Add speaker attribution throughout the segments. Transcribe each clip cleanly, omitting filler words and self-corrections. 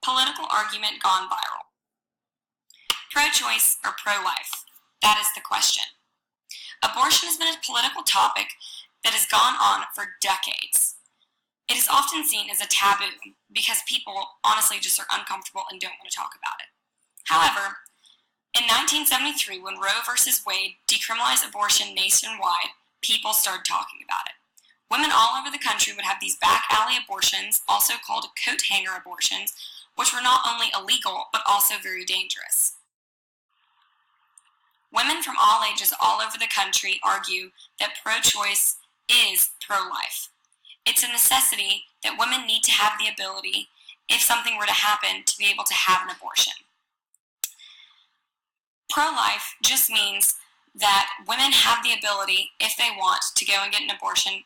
Speaker 1: Political argument gone viral. Pro-choice or pro-life? That is the question. Abortion has been a political topic that has gone on for decades. It is often seen as a taboo because people honestly just are uncomfortable and don't want to talk about it. However, in 1973, when Roe v. Wade decriminalized abortion nationwide, people started talking about it. Women all over the country would have these back alley abortions, also called coat hanger abortions, which were not only illegal, but also very dangerous. Women from all ages all over the country argue that pro-choice is pro-life. It's a necessity that women need to have the ability, if something were to happen, to be able to have an abortion. Pro-life just means that women have the ability, if they want, to go and get an abortion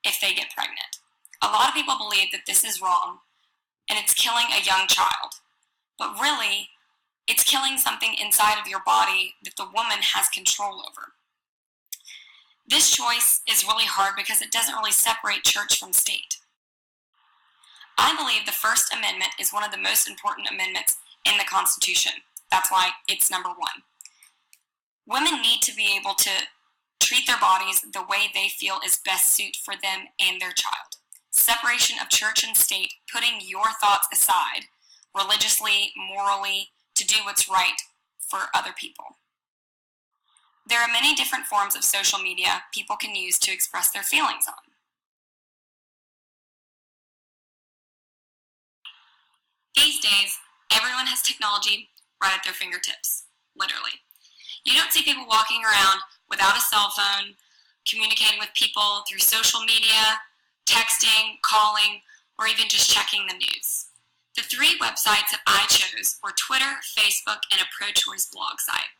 Speaker 1: if they get pregnant. A lot of people believe that this is wrong, and it's killing a young child. But really, it's killing something inside of your body that the woman has control over. This choice is really hard because it doesn't really separate church from state. I believe the First Amendment is one of the most important amendments in the Constitution. That's why it's number one. Women need to be able to treat their bodies the way they feel is best suited for them and their child. Separation of church and state, putting your thoughts aside, religiously, morally, to do what's right for other people. There are many different forms of social media people can use to express their feelings on. These days, everyone has technology right at their fingertips, literally. You don't see people walking around without a cell phone, communicating with people through social media, texting, calling, or even just checking the news. The three websites that I chose were Twitter, Facebook, and a pro-choice blog site.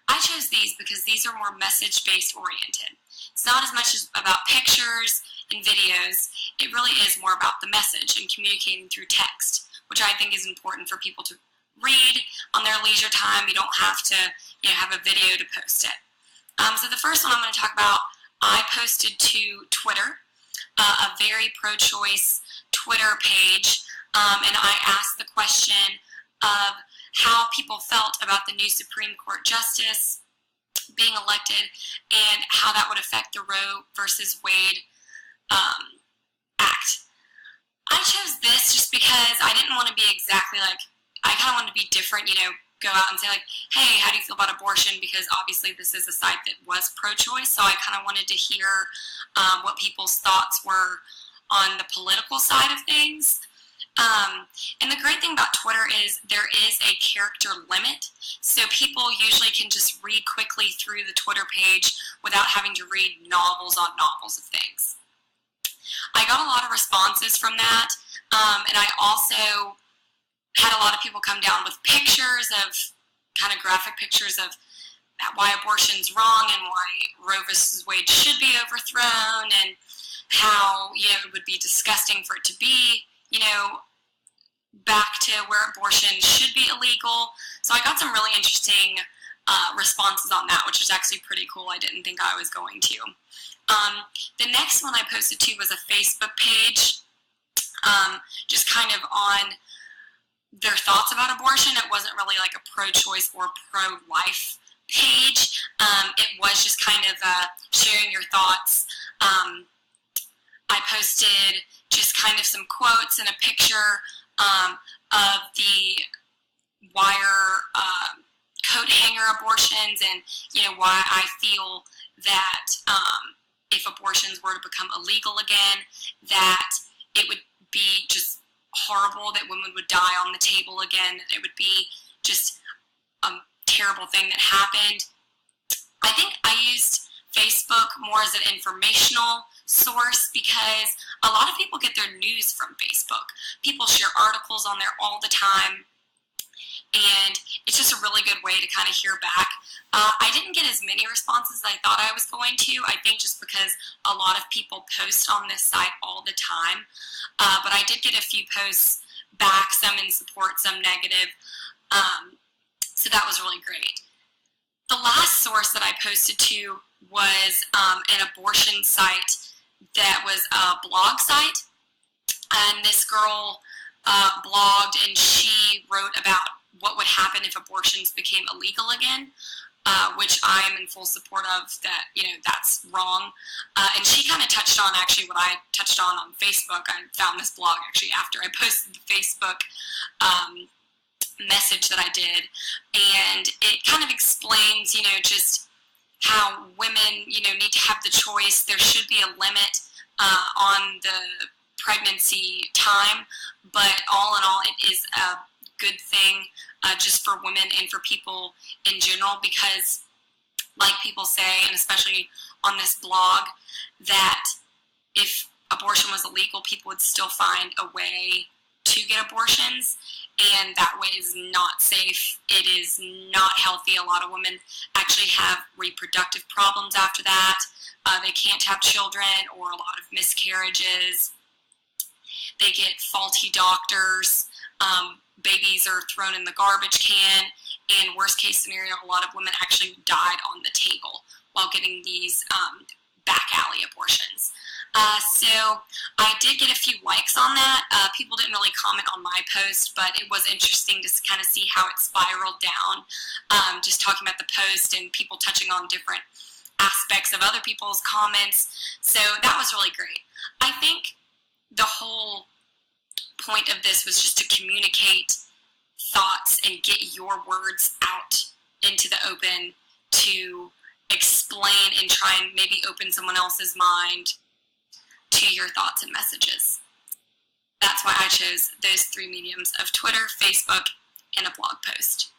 Speaker 1: I chose these because these are more message-based oriented. It's not as much about pictures and videos. It really is more about the message and communicating through text, which I think is important for people to read on their leisure time. You don't have to have a video to post it. So the first one I'm going to talk about, I posted to Twitter, a very pro-choice Twitter page, and I asked the question of how people felt about the new Supreme Court Justice being elected and how that would affect the Roe versus Wade Act. I chose this just because I didn't want to be exactly like, I kind of wanted to be different, go out and say like, hey, how do you feel about abortion? Because obviously this is a site that was pro-choice, so I kind of wanted to hear what people's thoughts were on the political side of things. And the great thing about Twitter is there is a character limit, so people usually can just read quickly through the Twitter page without having to read novels on novels of things. I got a lot of responses from that, and I also had a lot of people come down with pictures of, kind of graphic pictures of why abortion's wrong and why Roe versus Wade should be overthrown and how, it would be disgusting for it to be, back to where abortion should be illegal. So I got some really interesting responses on that, which was actually pretty cool. I didn't think I was going to. The next one I posted to was a Facebook page, just kind of on their thoughts about abortion. It wasn't really like a pro-choice or pro-life page. It was just kind of sharing your thoughts. I posted just kind of some quotes and a picture of the wire coat hanger abortions and, why I feel that if abortions were to become illegal again, that it would be just horrible, that women would die on the table again, that it would be just a terrible thing that happened. I think I used Facebook more as an informational source because a lot of people get their news from Facebook. People share articles on there all the time, and it's just a really good way to kind of hear back. I didn't get as many responses as I thought I was going to, I think just because a lot of people post on this site all the time, but I did get a few posts back, some in support, some negative, so that was really great. The last source that I posted to was an abortion site that was a blog site, and this girl blogged, and she wrote about what would happen if abortions became illegal again. Which I am in full support of, that, that's wrong. And she kind of touched on actually what I touched on Facebook. I found this blog actually after I posted the Facebook message that I did. And it kind of explains, just how women, need to have the choice. There should be a limit on the pregnancy time, but all in all, it is a good thing just for women and for people in general, because like people say, and especially on this blog, that if abortion was illegal, people would still find a way to get abortions, and that way is not safe. It is not healthy. A lot of women actually have reproductive problems after that. They can't have children, or a lot of miscarriages. They get faulty doctors. Babies are thrown in the garbage can, and worst case scenario, a lot of women actually died on the table while getting these back alley abortions. So I did get a few likes on that. People didn't really comment on my post, but it was interesting to kind of see how it spiraled down, just talking about the post and people touching on different aspects of other people's comments. So that was really great. I think the whole point of this was just to communicate thoughts and get your words out into the open, to explain and try and maybe open someone else's mind to your thoughts and messages. That's why I chose those three mediums of Twitter, Facebook, and a blog post.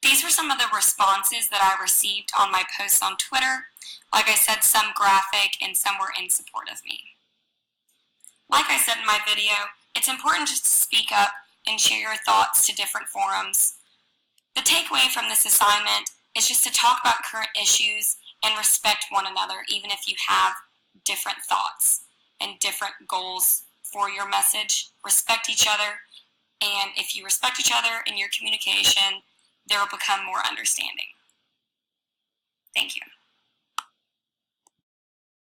Speaker 1: These were some of the responses that I received on my posts on Twitter. Like I said, some graphic and some were in support of me. Like I said in my video, it's important just to speak up and share your thoughts to different forums. The takeaway from this assignment is just to talk about current issues and respect one another, even if you have different thoughts and different goals for your message. Respect each other, and if you respect each other in your communication, there will become more understanding. Thank you.